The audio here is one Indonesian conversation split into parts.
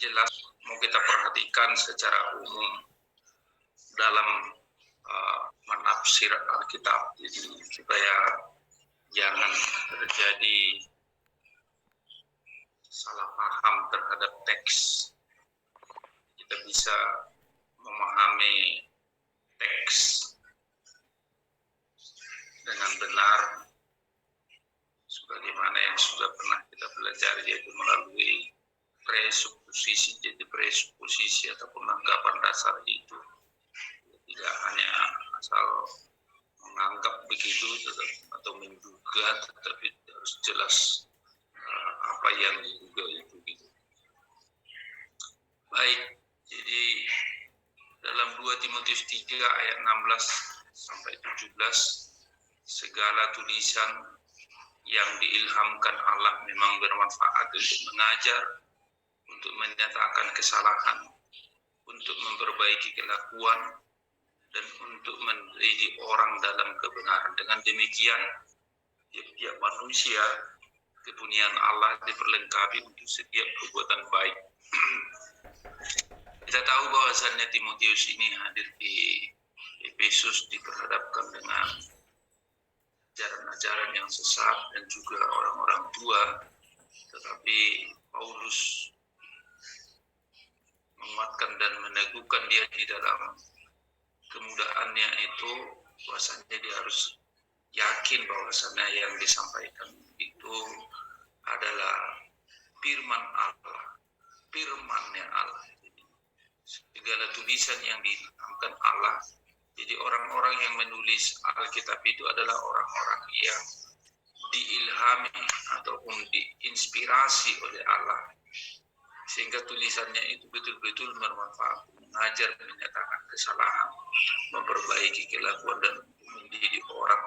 jelas mau kita perhatikan secara umum dalam menafsir Alkitab, jadi supaya jangan terjadi salah paham terhadap teks. Kita bisa memahami teks dengan benar sebagaimana yang sudah pernah kita pelajari, yaitu melalui presuposisi. Jadi presuposisi ataupun anggapan dasar itu tidak hanya asal menganggap begitu atau menduga, tetapi harus jelas apa yang diduga itu gitu. Baik, jadi dalam 2 Timotius 3 ayat 16 sampai 17, segala tulisan yang diilhamkan Allah memang bermanfaat untuk mengajar, untuk menyatakan kesalahan, untuk memperbaiki kelakuan, dan untuk mendidik orang dalam kebenaran. Dengan demikian, tiap manusia kepunyaan Allah diperlengkapi untuk setiap perbuatan baik. Kita tahu bahwasannya Timotius ini hadir di Efesus diperhadapkan dengan ajaran-ajaran yang sesat dan juga orang-orang tua, tetapi Paulus menguatkan dan meneguhkan dia di dalam kemudahannya itu, bahwasanya dia harus yakin bahwasanya yang disampaikan itu adalah firman Allah, firman-Nya Allah. Segala tulisan yang diilhamkan Allah. Jadi orang-orang yang menulis Alkitab itu adalah orang-orang yang diilhami ataupun diinspirasi oleh Allah, sehingga tulisannya itu betul-betul bermanfaat, mengajar, menyatakan kesalahan, memperbaiki kelakuan, dan mendidik orang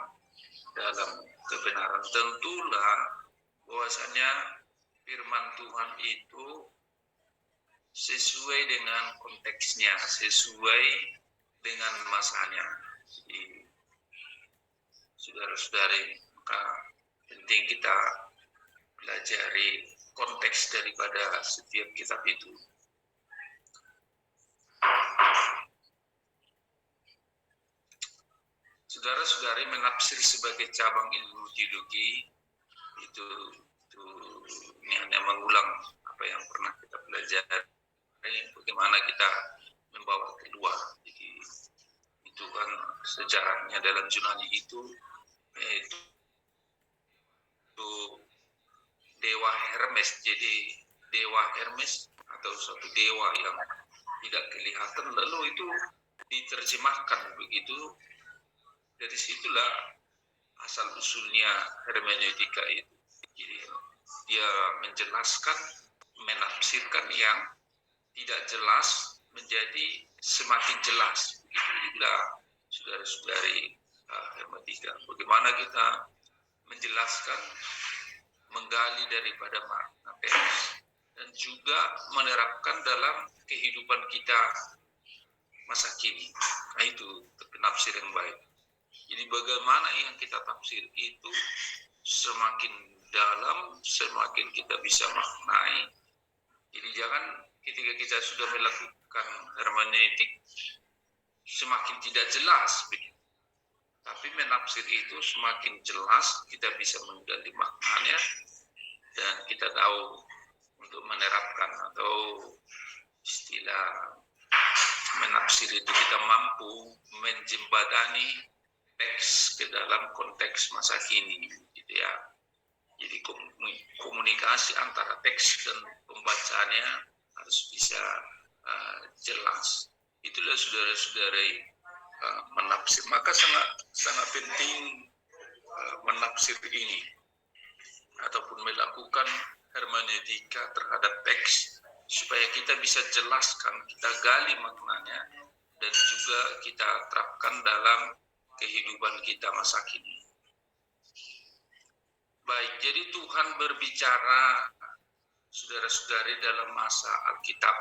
dalam kebenaran. Tentulah bahwasanya firman Tuhan itu sesuai dengan konteksnya, sesuai dengan masanya. Jadi, saudara-saudari, maka penting kita pelajari konteks daripada setiap kitab itu. Saudara-saudari, menafsir sebagai cabang ilmu teologi itu ini hanya mengulang apa yang pernah kita pelajari, bagaimana kita membawa keluar. Jadi itu kan sejarahnya dalam Yunani itu, yaitu dewa Hermes. Jadi dewa Hermes atau suatu dewa yang tidak kelihatan, lalu itu diterjemahkan begitu. Dari situlah asal usulnya hermeneutika itu. Jadi dia menjelaskan, menafsirkan yang tidak jelas menjadi semakin jelas. Begitulah saudara-saudari hermeneutika. Bagaimana kita menjelaskan, menggali daripada makna teks, dan juga menerapkan dalam kehidupan kita masa kini. Nah, itu penafsir yang baik. Jadi bagaimana yang kita tafsir itu semakin dalam, semakin kita bisa maknai. Jadi jangan ketika kita sudah melakukan hermeneutik semakin tidak jelas begitu. Tapi menafsir itu semakin jelas, kita bisa menggali maknanya, dan kita tahu untuk menerapkan, atau istilah menafsir itu kita mampu menjembatani teks ke dalam konteks masa kini, gitu ya. Jadi komunikasi antara teks dan pembacanya harus bisa jelas. Itulah saudara-saudari menafsir. Maka sangat penting menafsir ini ataupun melakukan hermeneutika terhadap teks, supaya kita bisa jelaskan, kita gali maknanya, dan juga kita terapkan dalam kehidupan kita masa kini. Baik, jadi Tuhan berbicara, saudara-saudari, dalam masa Alkitab.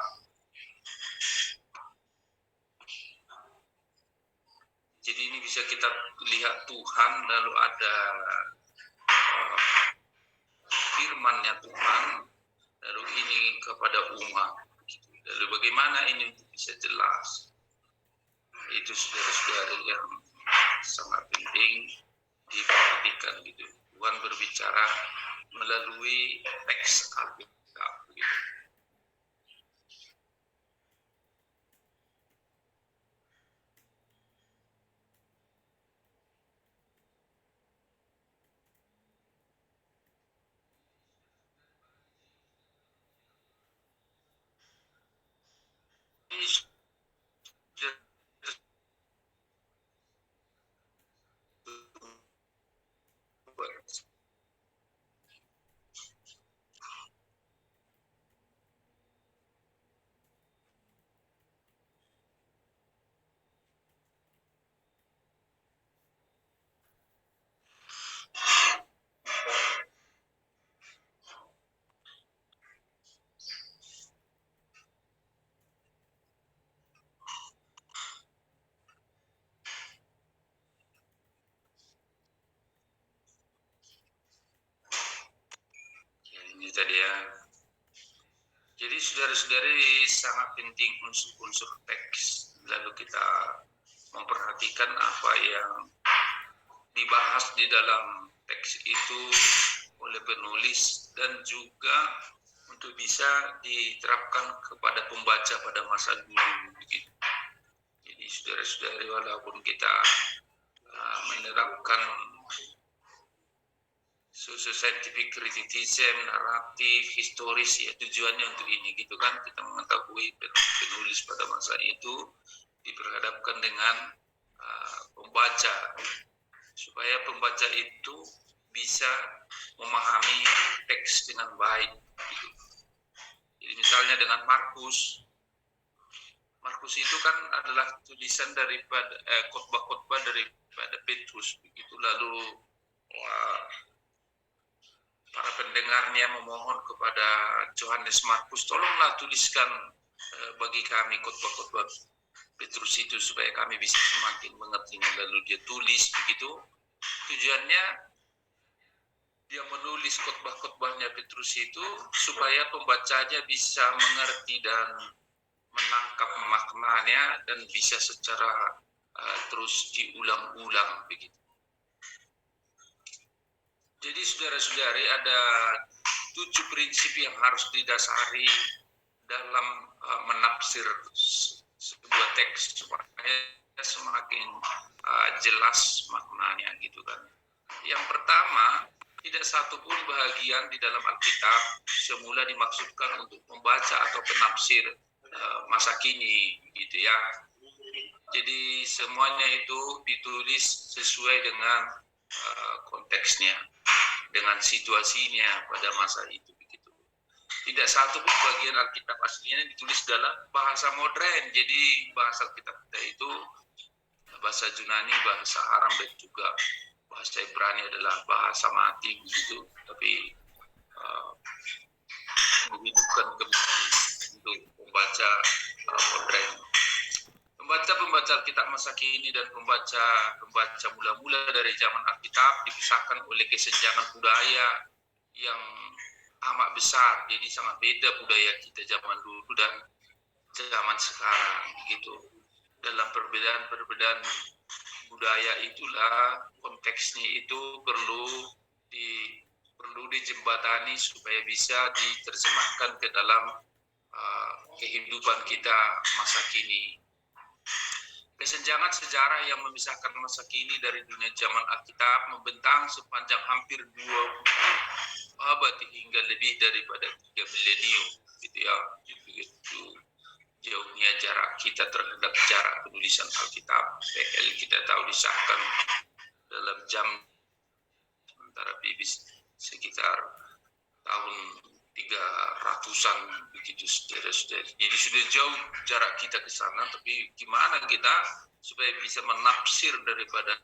Jadi ini bisa kita lihat Tuhan, lalu ada firman-Nya Tuhan, lalu ini kepada umat. Lalu bagaimana ini untuk bisa jelas? Itu saudara-saudara yang sangat penting diperhatikan gitu. Tuhan berbicara melalui teks Alkitab gitu. Ini tadi ya. Jadi saudara-saudari sangat penting unsur-unsur teks. Lalu kita memperhatikan apa yang dibahas di dalam teks itu oleh penulis dan juga untuk bisa diterapkan kepada pembaca pada masa dulu. Jadi saudara-saudari walaupun kita menerapkan scientific criticism, naratif, historis, ya tujuannya untuk ini gitu kan, kita mengetahui penulis pada masa itu diperhadapkan dengan pembaca supaya pembaca itu bisa memahami teks dengan baik gitu. Jadi misalnya dengan Markus itu kan adalah tulisan daripada khotbah-khotbah daripada Petrus begitu, lalu para pendengarnya memohon kepada Yohanes Markus, tolonglah tuliskan bagi kami khotbah-khotbah Petrus itu supaya kami bisa semakin mengertinya. Lalu dia tulis begitu. Tujuannya dia menulis khotbah-khotbahnya Petrus itu supaya pembacanya bisa mengerti dan menangkap maknanya dan bisa secara terus diulang-ulang begitu. Jadi saudara-saudari ada 7 prinsip yang harus didasari dalam menafsir sebuah teks supaya semakin jelas maknanya gitu kan. Yang pertama, tidak satu pun bahagian di dalam Alkitab semula dimaksudkan untuk membaca atau penafsir masa kini gitu ya. Jadi semuanya itu ditulis sesuai dengan konteksnya, dengan situasinya pada masa itu begitu. Tidak satu pun bagian Alkitab aslinya ditulis dalam bahasa modern. Jadi bahasa Alkitab kita itu bahasa Yunani, bahasa Aram dan juga bahasa Ibrani adalah bahasa mati begitu. Tapi menghidupkan kembali untuk membaca modern. Pembaca Alkitab masa kini dan pembaca mula-mula dari zaman Alkitab dipisahkan oleh kesenjangan budaya yang amat besar. Jadi sangat beda budaya kita zaman dulu dan zaman sekarang gitu. Dalam perbedaan budaya itulah konteksnya itu perlu dijembatani supaya bisa diterjemahkan ke dalam kehidupan kita masa kini. Kesenjangan sejarah yang memisahkan masa kini dari dunia zaman Alkitab membentang sepanjang hampir 20 abad hingga lebih daripada 3 milenium gitu ya. Begitu jauhnya jarak kita terhadap jarak penulisan Alkitab. PL kita tahu disahkan dalam jam, sementara BBC sekitar tahun 300-an begitu saudara-saudara. Jadi sudah jauh jarak kita ke sana, tapi gimana kita supaya bisa menafsir daripada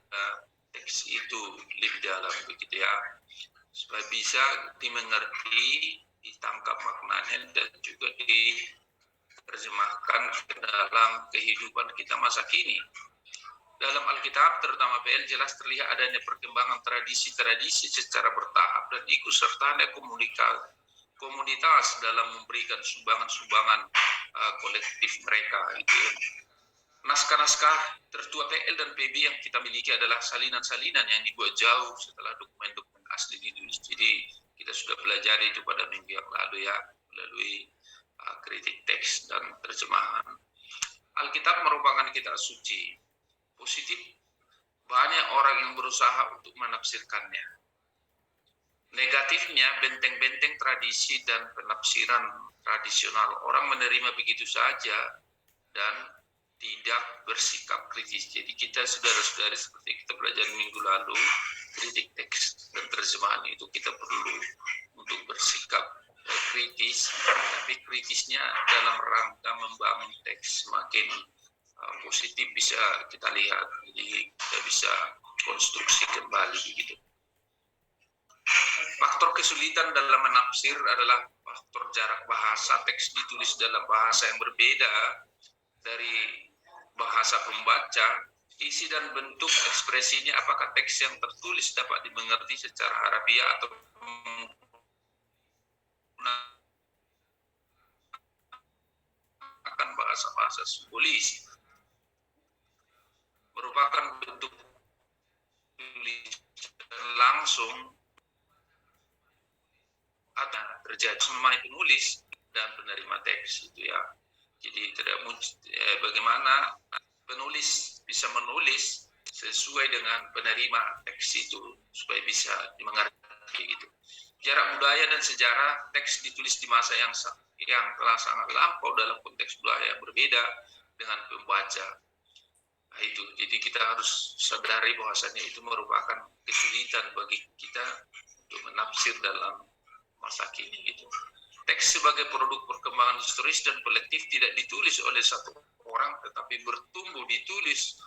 teks itu lebih dalam begitu ya, supaya bisa dimengerti, ditangkap maknanya dan juga diterjemahkan ke dalam kehidupan kita masa kini. Dalam Alkitab, terutama PL, jelas terlihat adanya perkembangan tradisi-tradisi secara bertahap dan ikut sertanya komunitas dalam memberikan sumbangan-sumbangan kolektif mereka. Gitu. Naskah-naskah tertua TL dan PB yang kita miliki adalah salinan-salinan yang dibuat jauh setelah dokumen-dokumen asli ditulis. Jadi kita sudah pelajari itu pada minggu yang lalu ya, melalui kritik teks dan terjemahan. Alkitab merupakan kitab suci. Positif, banyak orang yang berusaha untuk menafsirkannya. Negatifnya, benteng-benteng tradisi dan penafsiran tradisional orang menerima begitu saja dan tidak bersikap kritis. Jadi kita saudara-saudari seperti kita belajar minggu lalu, kritik teks dan terjemahan itu kita perlu untuk bersikap kritis, tapi kritisnya dalam rangka membangun teks semakin positif bisa kita lihat, jadi kita bisa konstruksi kembali begitu. Faktor kesulitan dalam menafsir adalah faktor jarak bahasa. Teks ditulis dalam bahasa yang berbeda dari bahasa pembaca, isi dan bentuk ekspresinya, apakah teks yang tertulis dapat dimengerti secara harafiah atau akan bahasa-bahasa simbolis, merupakan bentuk tulisan langsung ada terjadi sama penulis dan penerima teks itu ya. Jadi tidak bagaimana penulis bisa menulis sesuai dengan penerima teks itu supaya bisa dimengerti gitu. Jarak budaya dan sejarah, teks ditulis di masa yang telah sangat lampau dalam konteks budaya yang berbeda dengan pembaca. Nah, itu. Jadi kita harus sadari bahwasannya itu merupakan kesulitan bagi kita untuk menafsir dalam masa kini gitu. Teks sebagai produk perkembangan historis dan kolektif tidak ditulis oleh satu orang, tetapi bertumbuh ditulis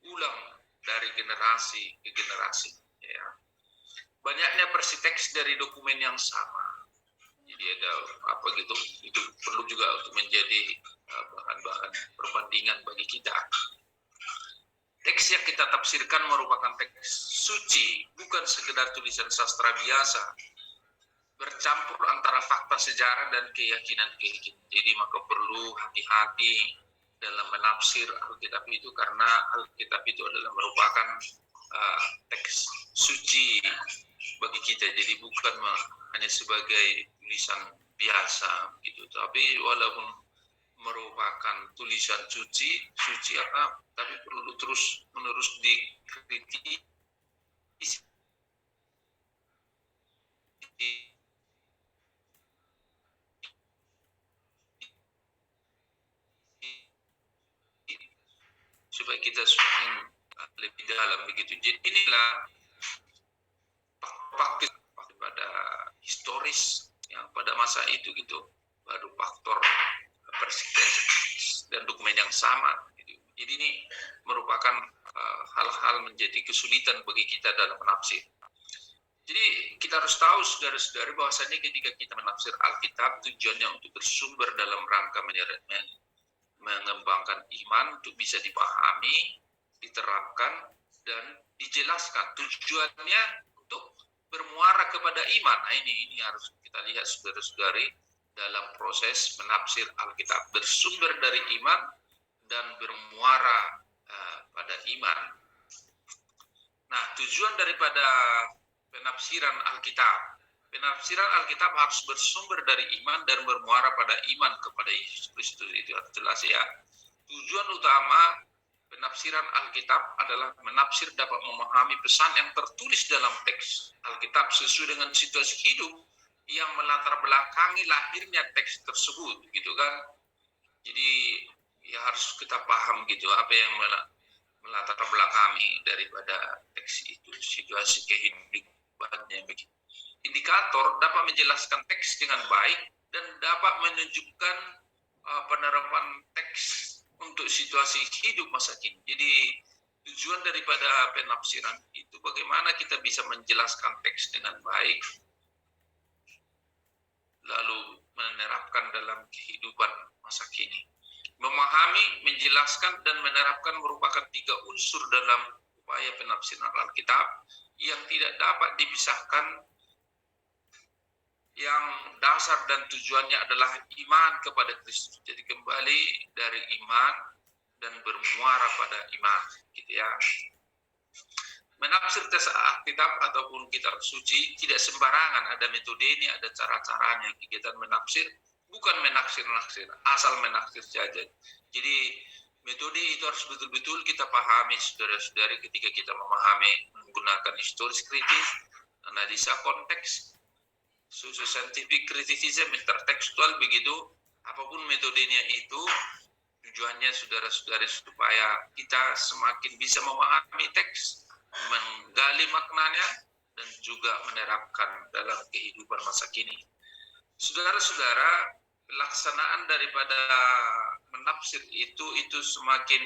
ulang dari generasi ke generasi. Ya. Banyaknya versi teks dari dokumen yang sama. Jadi ada apa gitu, itu perlu juga untuk menjadi bahan-bahan perbandingan bagi kita. Teks yang kita tafsirkan merupakan teks suci, bukan sekedar tulisan sastra biasa, bercampur antara fakta sejarah dan keyakinan. Jadi maka perlu hati-hati dalam menafsir Alkitab itu, karena Alkitab itu adalah merupakan teks suci bagi kita. Jadi bukan hanya sebagai tulisan biasa gitu, tapi walaupun merupakan tulisan suci apa, tapi perlu terus menerus dikritisi supaya kita semakin lebih dalam begitu. Jadi inilah faktor pada historis yang pada masa itu gitu, baru faktor persisten dan dokumen yang sama gitu. Jadi ini merupakan hal-hal menjadi kesulitan bagi kita dalam menafsir. Jadi kita harus tahu saudara-saudara bahwasanya ketika kita menafsir Alkitab, tujuannya untuk bersumber dalam rangka mengembangkan iman untuk bisa dipahami, diterapkan, dan dijelaskan. Tujuannya untuk bermuara kepada iman. Nah, ini harus kita lihat saudara-saudari dalam proses menafsir Alkitab. Bersumber dari iman dan bermuara pada iman. Nah, tujuan daripada penafsiran Alkitab. Penafsiran Alkitab harus bersumber dari iman dan bermuara pada iman kepada Yesus Kristus. Itu jelas ya. Tujuan utama penafsiran Alkitab adalah menafsir dapat memahami pesan yang tertulis dalam teks Alkitab sesuai dengan situasi hidup yang melatar belakangi lahirnya teks tersebut, gitu kan. Jadi ya harus kita paham gitu apa yang melatar belakangi daripada teks itu, situasi kehidupannya begitu. Indikator dapat menjelaskan teks dengan baik dan dapat menunjukkan penerapan teks untuk situasi hidup masa kini. Jadi tujuan daripada penafsiran itu bagaimana kita bisa menjelaskan teks dengan baik, lalu menerapkan dalam kehidupan masa kini. Memahami, menjelaskan, dan menerapkan merupakan 3 unsur dalam upaya penafsiran Alkitab yang tidak dapat dipisahkan, yang dasar dan tujuannya adalah iman kepada Kristus. Jadi kembali dari iman dan bermuara pada iman, gitu ya. Menafsir teks Alkitab ataupun kitab suci tidak sembarangan, ada metodenya, ada cara-caranya. Kegiatan menafsir bukan menafsir-nafsir, asal menafsir saja. Jadi metode itu harus betul-betul kita pahami, saudara-saudari, ketika kita memahami menggunakan historis kritis, analisa konteks, scientific criticism, intertekstual, begitu. Apapun metodenya itu, tujuannya saudara-saudari supaya kita semakin bisa memahami teks, menggali maknanya, dan juga menerapkan dalam kehidupan masa kini. Saudara-saudara, pelaksanaan daripada menafsir itu semakin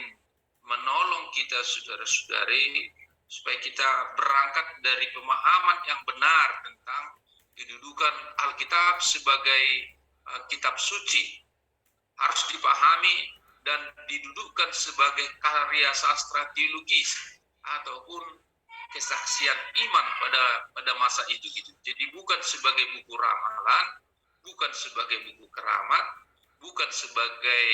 menolong kita, saudara-saudari, supaya kita berangkat dari pemahaman yang benar tentang kedudukan Alkitab sebagai kitab suci. Harus dipahami dan didudukkan sebagai karya sastra teologis ataupun kesaksian iman pada masa itu gitu. Jadi bukan sebagai buku ramalan, bukan sebagai buku keramat, bukan sebagai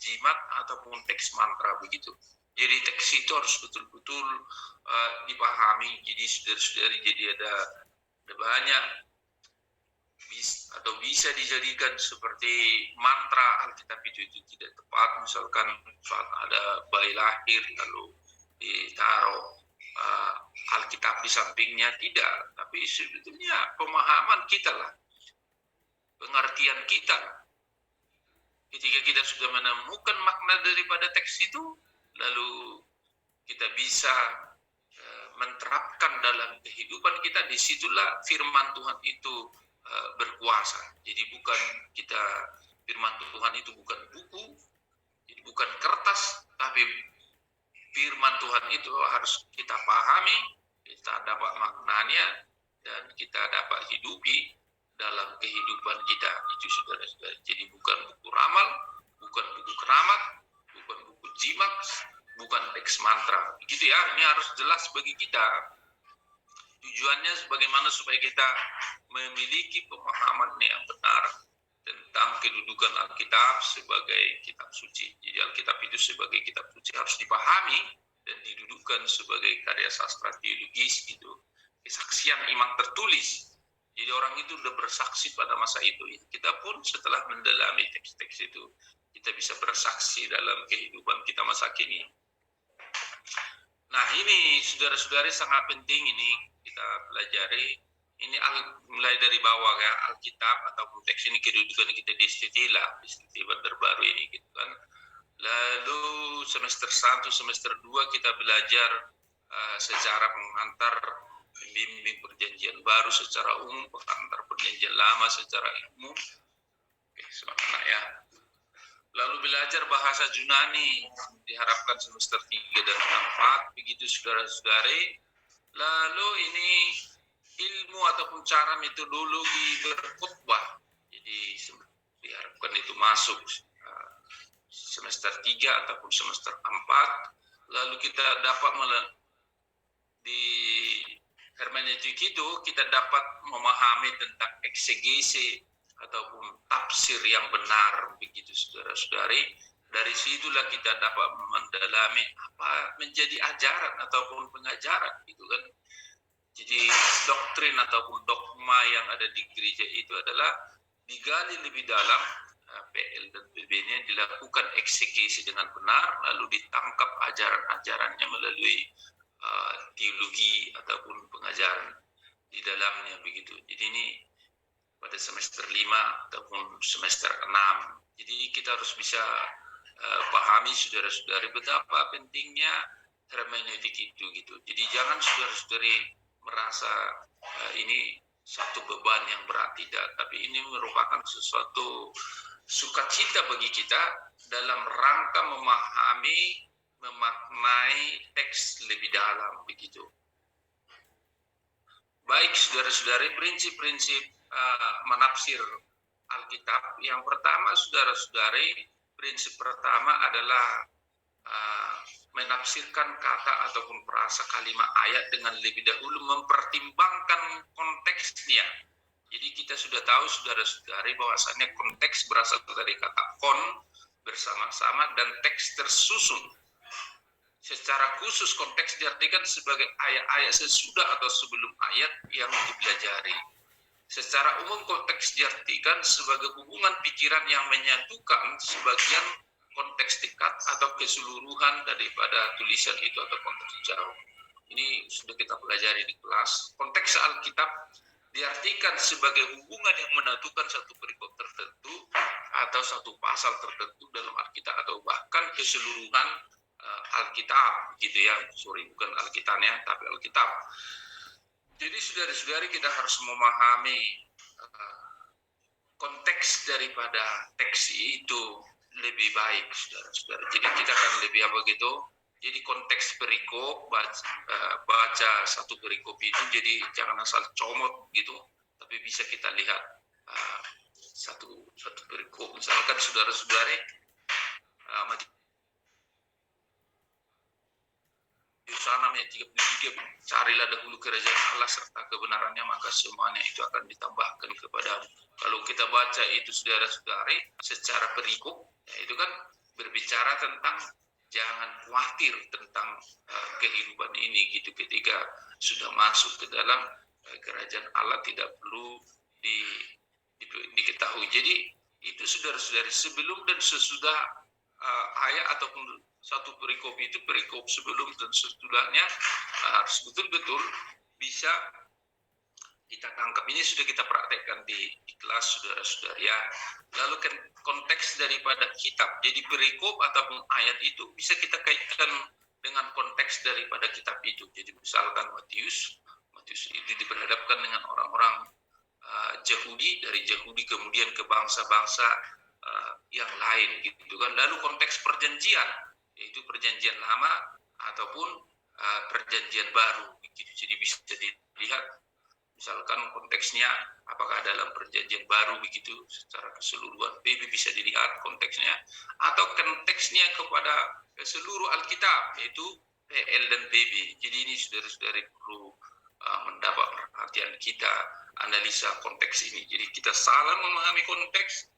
jimat ataupun teks mantra begitu. Jadi teks itu harus betul-betul dipahami. Jadi saudara-saudari, jadi ada banyak atau bisa dijadikan seperti mantra Alkitab itu tidak tepat. Misalkan saat ada bayi lahir lalu ditaruh Alkitab di sampingnya, tidak. Tapi sebetulnya pemahaman kita lah, pengertian kita. Ketika kita sudah menemukan makna daripada teks itu, lalu kita bisa menerapkan dalam kehidupan kita, disitulah firman Tuhan itu berkuasa. Jadi bukan kita, firman Tuhan itu bukan buku, jadi bukan kertas, tapi firman Tuhan itu harus kita pahami, kita dapat maknanya, dan kita dapat hidupi dalam kehidupan kita itu, saudara-saudara. Jadi bukan buku ramal, bukan buku keramat, bukan buku jimat, bukan teks mantra. Begitu ya, ini harus jelas bagi kita. Tujuannya bagaimana supaya kita memiliki pemahaman yang benar tentang kedudukan Alkitab sebagai kitab suci. Jadi Alkitab itu sebagai kitab suci harus dipahami dan didudukkan sebagai karya sastra teologis itu, kesaksian iman tertulis. Jadi orang itu sudah bersaksi pada masa itu. Kita pun setelah mendalami teks-teks itu, kita bisa bersaksi dalam kehidupan kita masa kini. Nah ini saudara-saudari sangat penting ini kita pelajari. Ini mulai dari bawah ya, Alkitab ataupun teks ini kedudukan kita di istilah terbaru ini gitu kan. Lalu semester 1, semester 2 kita belajar sejarah pengantar pembimbing perjanjian baru secara umum, pengantar perjanjian lama secara umum. Oke, semangat ya. Lalu belajar bahasa Yunani, diharapkan semester 3 dan 4, begitu saudara-saudari. Lalu ini ilmu ataupun cara metodologi berkhotbah. Jadi diharapkan itu masuk semester 3 ataupun semester 4. Lalu kita dapat di hermeneutik itu kita dapat memahami tentang eksegesi ataupun tafsir yang benar, begitu saudara-saudari. Dari situlah kita dapat mendalami apa menjadi ajaran ataupun pengajaran gitu kan. Jadi doktrin ataupun dogma yang ada di gereja itu adalah digali lebih dalam, PL dan PB-nya dilakukan eksegesi dengan benar, lalu ditangkap ajaran-ajarannya melalui teologi ataupun pengajaran di dalamnya begitu. Jadi ini pada semester 5 ataupun semester 6. Jadi kita harus bisa pahami saudara-saudari betapa pentingnya hermeneutik itu gitu. Jadi jangan saudara-saudari merasa ini satu beban yang berat, tidak, tapi ini merupakan sesuatu sukacita bagi kita dalam rangka memahami, memaknai teks lebih dalam begitu. Baik saudara-saudari, prinsip-prinsip menafsir Alkitab. Yang pertama saudara-saudari, prinsip pertama adalah menafsirkan kata ataupun frasa kalimat ayat dengan lebih dahulu mempertimbangkan konteksnya Jadi kita sudah tahu saudara-saudari bahwasannya konteks berasal dari kata kon, bersama-sama, dan teks tersusun. Secara khusus konteks diartikan sebagai ayat-ayat sesudah atau sebelum ayat yang dipelajari. Secara umum konteks diartikan sebagai hubungan pikiran yang menyatukan sebagian konteks dekat atau keseluruhan daripada tulisan itu atau konteks jauh. Ini sudah kita pelajari di kelas. Konteks Alkitab diartikan sebagai hubungan yang menentukan satu perikop tertentu atau satu pasal tertentu dalam Alkitab atau bahkan keseluruhan Alkitab gitu ya. Sorry, bukan Alkitabnya tapi Alkitab. Jadi saudara-saudari kita harus memahami konteks daripada teks itu lebih baik, saudara-saudara. Jadi kita akan lebih apa gitu. Jadi konteks perikop, baca satu perikop itu, jadi jangan asal comot gitu. Tapi bisa kita lihat satu perikop. Misalkan saudara-saudari, Yohanes ayat 33, carilah dahulu kerajaan Allah serta kebenarannya, maka semuanya itu akan ditambahkan kepadamu. Kalau kita baca itu saudara-saudari secara perikop, ya itu kan berbicara tentang jangan khawatir tentang kehidupan ini gitu, ketika sudah masuk ke dalam kerajaan Allah tidak perlu diketahui. Jadi itu saudara-saudari sebelum dan sesudah ayat ataupun satu perikop itu, perikop sebelum dan sesudahnya harus betul-betul bisa kita tangkap. Ini sudah kita praktekkan di kelas saudara-saudara ya. Lalu konteks daripada kitab, jadi perikop ataupun ayat itu bisa kita kaitkan dengan konteks daripada kitab itu. Jadi misalkan Matius itu diperhadapkan dengan orang-orang Yahudi, dari Yahudi kemudian ke bangsa-bangsa yang lain gitu kan. Lalu konteks perjanjian, yaitu perjanjian lama ataupun perjanjian baru gitu. Jadi bisa dilihat misalkan konteksnya apakah dalam perjanjian baru begitu secara keseluruhan, PB bisa dilihat konteksnya, atau konteksnya kepada seluruh Alkitab, yaitu PL dan PB. Jadi ini saudara-saudari perlu mendapat perhatian kita, analisa konteks ini. Jadi kita salah memahami konteks,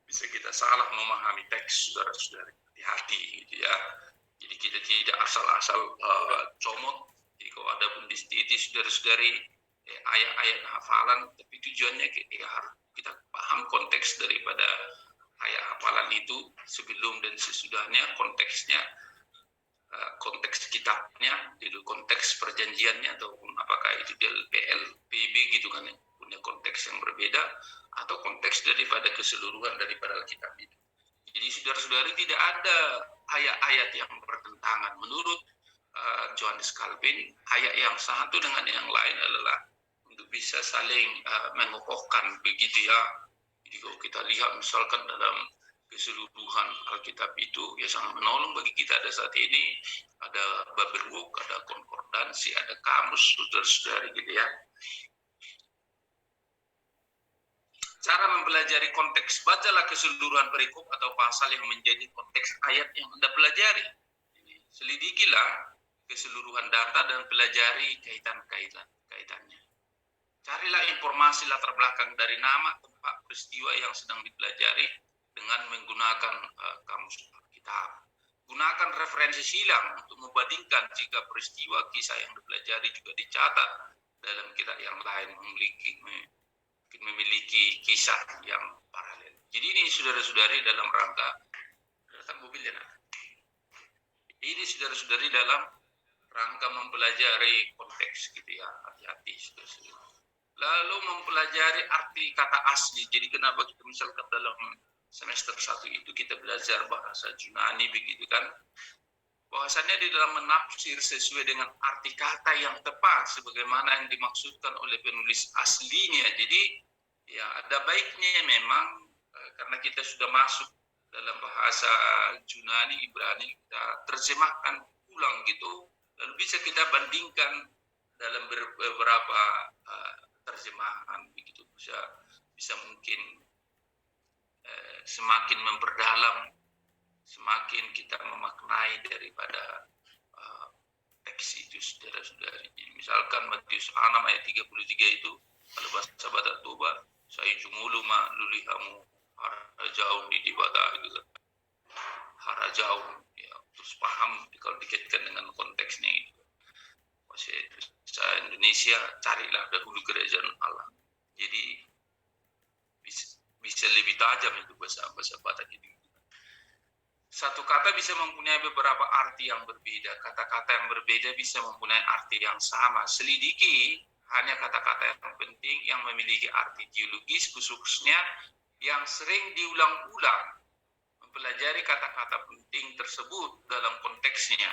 bisa kita salah memahami teks, saudara-saudari. Hati-hati gitu ya. Jadi kita tidak asal-asal comot. Jadi kalau ada pun di saudara-saudari ayat-ayat hafalan, tapi tujuannya harus kita paham konteks daripada ayat hafalan itu sebelum dan sesudahnya, konteksnya, konteks kitabnya, itu konteks perjanjiannya, ataupun apakah itu DLPL, PB gitu kan, punya konteks yang berbeda, atau konteks daripada keseluruhan daripada Alkitab itu. Jadi saudara-saudari tidak ada ayat-ayat yang bertentangan. Menurut Johannes Calvin, ayat yang satu dengan yang lain adalah untuk bisa saling mengokohkan begitu ya. Jadi kalau kita lihat misalkan dalam keseluruhan Alkitab itu ya sangat menolong bagi kita ada saat ini, ada Babelwok, ada konkordansi, ada kamus, saudara-saudari gitu ya. Cara mempelajari konteks, bacalah keseluruhan perikop atau pasal yang menjadi konteks ayat yang Anda pelajari. Selidikilah keseluruhan data dan pelajari kaitannya. Carilah informasi latar belakang dari nama, tempat, peristiwa yang sedang dipelajari dengan menggunakan kamus Alkitab. Gunakan referensi silang untuk membandingkan jika peristiwa kisah yang dipelajari juga dicatat dalam kitab yang lain memiliki kisah yang paralel. Jadi ini saudara-saudari dalam rangka mobilnya. Ini saudara-saudari dalam rangka mempelajari konteks gitu ya, hati-hati saudara-saudari. Lalu mempelajari arti kata asli. Jadi kenapa kita misalkan dalam semester 1 itu kita belajar bahasa Yunani begitu kan? Bahwasannya di dalam menafsir sesuai dengan arti kata yang tepat sebagaimana yang dimaksudkan oleh penulis aslinya. Jadi ya ada baiknya memang karena kita sudah masuk dalam bahasa Yunani, Ibrani, kita terjemahkan ulang gitu, lalu bisa kita bandingkan dalam beberapa terjemahan begitu, bisa mungkin semakin memperdalam, semakin kita memaknai daripada teks itu saudara-saudari. Misalkan Matius 6 ayat 33 itu Kalau bahasa Batak Toba, saya jumulu ma lulihamu harajau di Batak itu kan. Harajau, ya, terus paham kalau dikaitkan dengan konteksnya itu. Bahasa Indonesia, carilah dahulu kerajaan Allah. Jadi bisa lebih tajam itu bahasa Batak itu. Satu kata bisa mempunyai beberapa arti yang berbeda. Kata-kata yang berbeda bisa mempunyai arti yang sama. Selidiki hanya kata-kata yang penting yang memiliki arti teologis, khususnya yang sering diulang-ulang. Mempelajari kata-kata penting tersebut dalam konteksnya.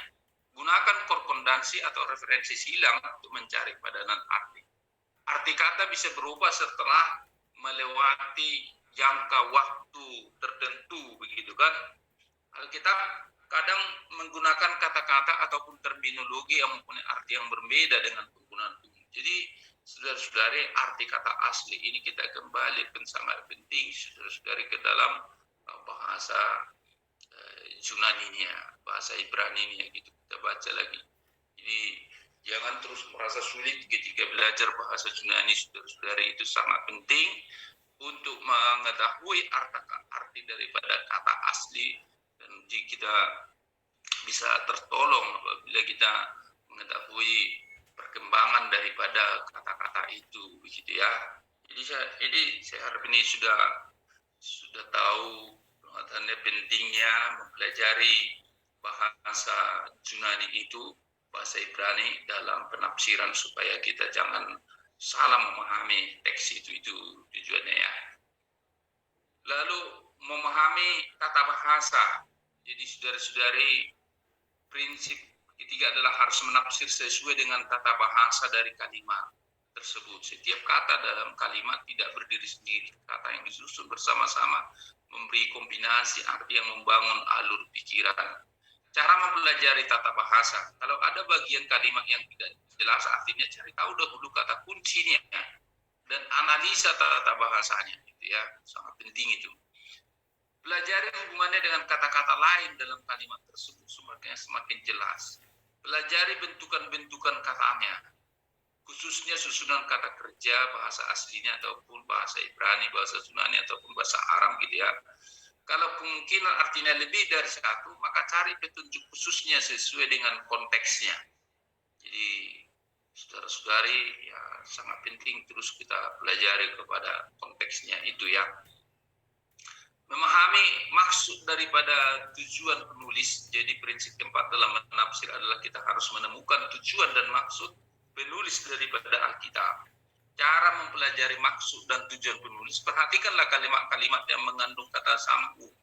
Gunakan korrespondensi atau referensi silang untuk mencari padanan arti. Arti kata bisa berubah setelah melewati jangka waktu tertentu, begitu kan? Alkitab kadang menggunakan kata-kata ataupun terminologi yang mempunyai arti yang berbeda dengan penggunaan umum. Jadi, saudara-saudari, arti kata asli ini kita kembalikan sangat penting, saudara-saudari, ke dalam bahasa Yunaninya, bahasa Ibraninya gitu. Kita baca lagi. Jadi, jangan terus merasa sulit ketika belajar bahasa Yunani, saudara-saudari, itu sangat penting untuk mengetahui arti daripada kata asli. Dan kita bisa tertolong apabila kita mengetahui perkembangan daripada kata-kata itu, begitu ya. Jadi saya harap ini sudah tahu pentingnya mempelajari bahasa Yunani itu, bahasa Ibrani dalam penafsiran supaya kita jangan salah memahami teks itu tujuannya ya. Lalu memahami tata bahasa. Jadi saudara-saudari, prinsip ketiga adalah harus menafsir sesuai dengan tata bahasa dari kalimat tersebut. Setiap kata dalam kalimat tidak berdiri sendiri. Kata yang disusun bersama-sama memberi kombinasi arti yang membangun alur pikiran. Cara mempelajari tata bahasa. Kalau ada bagian kalimat yang tidak jelas artinya, cari tahu dahulu kata kuncinya dan analisa tata bahasanya, gitu ya. Sangat penting itu. Pelajari hubungannya dengan kata-kata lain dalam kalimat tersebut semakin jelas. Pelajari bentukan-bentukan katanya, khususnya susunan kata kerja, bahasa aslinya ataupun bahasa Ibrani, bahasa Yunani ataupun bahasa Arab, gitu ya. Kalau kemungkinan artinya lebih dari satu, maka cari petunjuk khususnya sesuai dengan konteksnya. Jadi, saudara-saudari, ya sangat penting terus kita pelajari kepada konteksnya itu ya. Memahami maksud daripada tujuan penulis. Jadi prinsip keempat dalam menafsir adalah kita harus menemukan tujuan dan maksud penulis daripada Alkitab. Cara mempelajari maksud dan tujuan penulis, perhatikanlah kalimat-kalimat yang mengandung kata sambung,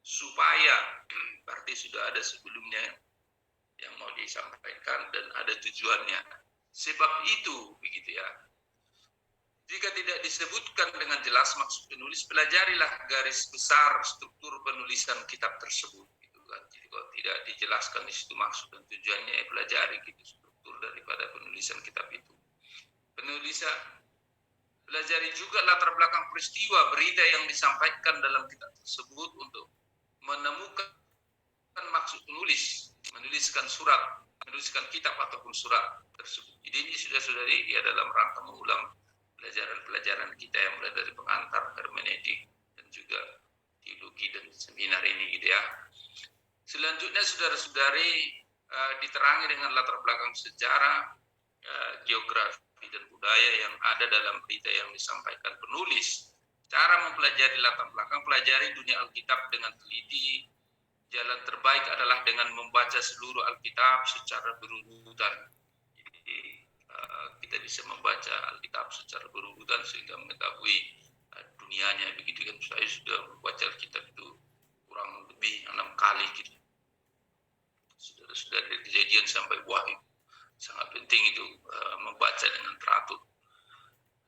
supaya berarti sudah ada sebelumnya yang mau disampaikan dan ada tujuannya. Sebab itu, begitu ya. Jika tidak disebutkan dengan jelas maksud penulis, pelajarilah garis besar struktur penulisan kitab tersebut. Gitu kan. Jadi kalau tidak dijelaskan di situ maksud dan tujuannya, ya pelajari gitu struktur daripada penulisan kitab itu. Penulisan, pelajari juga latar belakang peristiwa berita yang disampaikan dalam kitab tersebut untuk menemukan maksud penulis, menuliskan surat, menuliskan kitab ataupun surat tersebut. Jadi ini sudah ya dalam rangka mengulang pelajaran-pelajaran kita yang mulai dari pengantar, hermeneutik, dan juga teologi dan seminar ini gitu ya. Selanjutnya saudara-saudari diterangi dengan latar belakang sejarah, geografi dan budaya yang ada dalam berita yang disampaikan penulis. Cara mempelajari latar belakang, pelajari dunia Alkitab dengan teliti. Jalan terbaik adalah dengan membaca seluruh Alkitab secara berurutan. Jadi kita bisa membaca Alkitab secara berurutan sehingga mengetahui dunianya, begitu kan. Saya sudah membaca Alkitab itu kurang lebih 6 kali gitu. Sudah dari Kejadian sampai Wahyu. Sangat penting itu membaca dengan teratur.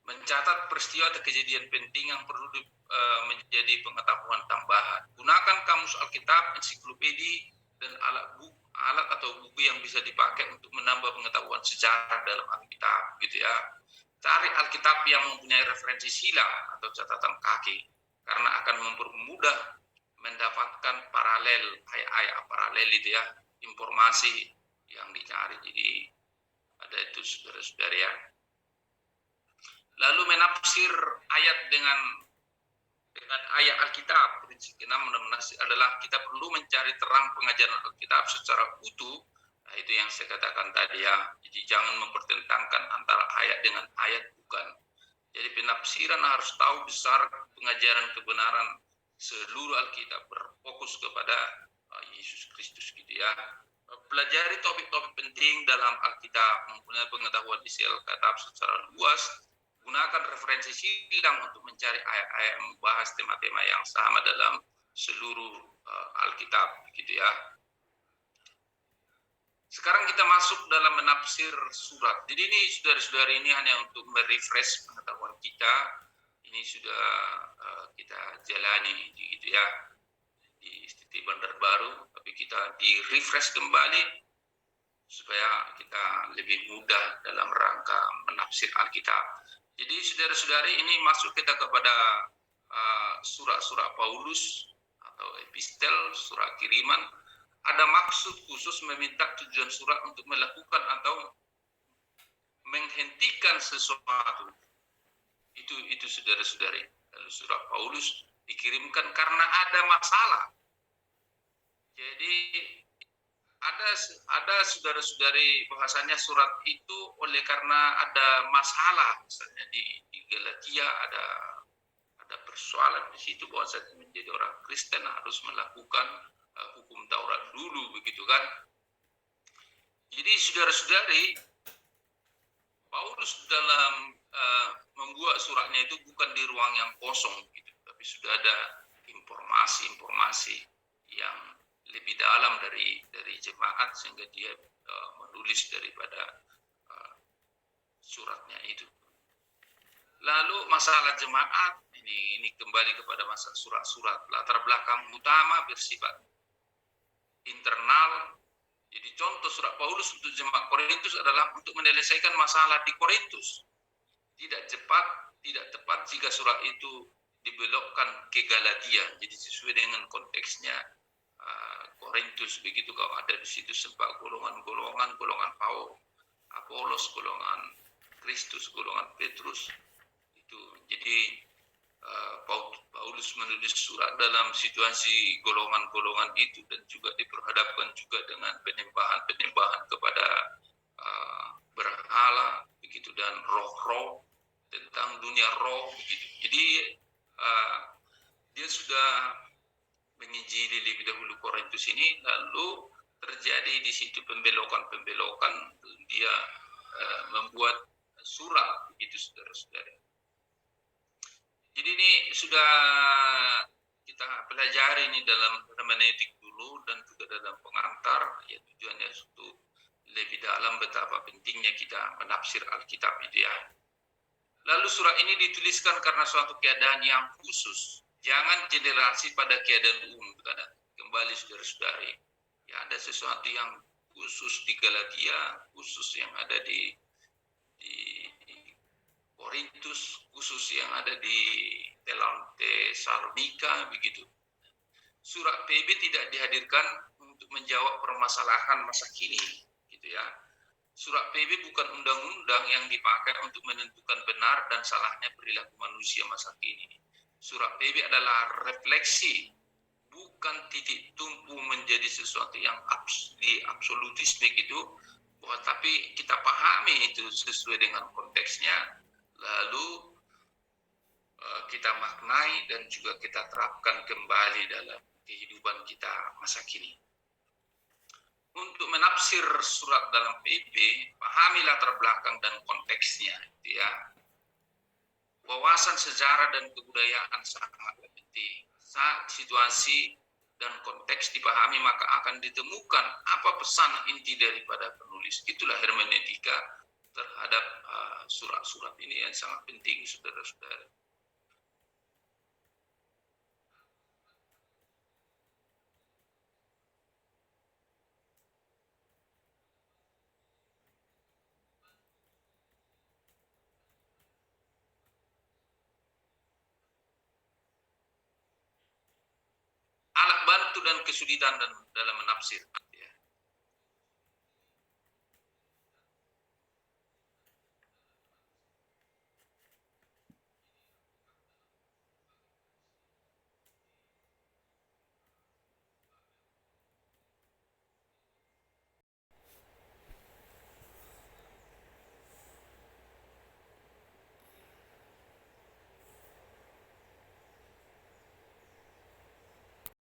Mencatat peristiwa atau kejadian penting yang perlu menjadi pengetahuan tambahan. Gunakan kamus Alkitab, ensiklopedi, dan alat atau buku yang bisa dipakai untuk menambah pengetahuan sejarah dalam Alkitab, gitu ya. Cari Alkitab yang mempunyai referensi silang atau catatan kaki, karena akan mempermudah mendapatkan paralel, ayat-ayat paralel itu ya, informasi yang dicari. Jadi ada itu saudara-saudara ya. Lalu menafsir ayat dengan ayat Alkitab. Prinsip keenam adalah kita perlu mencari terang pengajaran Alkitab secara utuh. Nah, itu yang saya katakan tadi ya. Jadi jangan mempertentangkan antara ayat dengan ayat, bukan. Jadi penafsiran harus tahu besar pengajaran kebenaran seluruh Alkitab, berfokus kepada Yesus Kristus gitu ya. Pelajari topik-topik penting dalam Alkitab, mempunyai pengetahuan isi Alkitab secara luas. Gunakan referensi silang untuk mencari ayat-ayat yang membahas tema-tema yang sama dalam seluruh Alkitab gitu ya. Sekarang kita masuk dalam menafsir surat. Jadi ini saudara-saudari, ini hanya untuk merefresh pengetahuan kita. Ini sudah kita jalani gitu ya di Stiti Bandar Baru, tapi kita di refresh kembali supaya kita lebih mudah dalam rangka menafsir Alkitab. Jadi saudara-saudari, ini masuk kita kepada surat-surat Paulus atau epistel, surat kiriman. Ada maksud khusus meminta tujuan surat untuk melakukan atau menghentikan sesuatu. Itu saudara-saudari. Lalu surat Paulus dikirimkan karena ada masalah. Jadi ada saudara-saudari, bahasanya surat itu oleh karena ada masalah, misalnya di Galatia ada persoalan di situ, bahwa saya menjadi orang Kristen harus melakukan hukum Taurat dulu, begitu kan? Jadi saudara-saudari, Paulus dalam membuat suratnya itu bukan di ruang yang kosong, gitu, tapi sudah ada informasi-informasi yang lebih dalam dari jemaat, sehingga dia menulis daripada suratnya itu. Lalu masalah jemaat ini kembali kepada masalah surat-surat. Latar belakang utama bersifat internal. Jadi contoh surat Paulus untuk jemaat Korintus adalah untuk menyelesaikan masalah di Korintus. Tidak tepat jika surat itu dibelokkan ke Galatia. Jadi sesuai dengan konteksnya Korintus, begitu. Kalau ada di situ sebab golongan Apolos, golongan Kristus, golongan Petrus. Itu jadi Paulus menulis surat dalam situasi golongan-golongan itu, dan juga diperhadapkan juga dengan penyembahan kepada berhala, begitu, dan roh-roh, tentang dunia roh, begitu. Jadi dia sudah menginjili lebih dahulu Korintus ini, lalu terjadi di situ pembelokan, dia membuat surat, begitu saudara-saudara. Jadi ini sudah kita pelajari ini dalam hermeneutik dulu, dan juga dalam pengantar, ya tujuannya untuk lebih dalam betapa pentingnya kita menafsir Alkitab itu ya. Lalu surat ini dituliskan karena suatu keadaan yang khusus. Jangan generasi pada keadaan umum. Kembali saudara-saudari, ya ada sesuatu yang khusus di Galatia, khusus yang ada di Korintus, khusus yang ada di Tesalonika, begitu. Surat PB tidak dihadirkan untuk menjawab permasalahan masa kini, gitu ya. Surat PB bukan undang-undang yang dipakai untuk menentukan benar dan salahnya perilaku manusia masa kini. Surat PB adalah refleksi, bukan titik tumpu menjadi sesuatu yang absolutisme gitu, tapi kita pahami itu sesuai dengan konteksnya, lalu kita maknai dan juga kita terapkan kembali dalam kehidupan kita masa kini. Untuk menafsir surat dalam PB, pahami latar belakang dan konteksnya, gitu ya. Wawasan sejarah dan kebudayaan sangat penting. Saat situasi dan konteks dipahami, maka akan ditemukan apa pesan inti daripada penulis. Itulah hermeneutika terhadap surat-surat ini yang sangat penting, saudara-saudara. Alat bantu dan kesulitan dalam menafsir.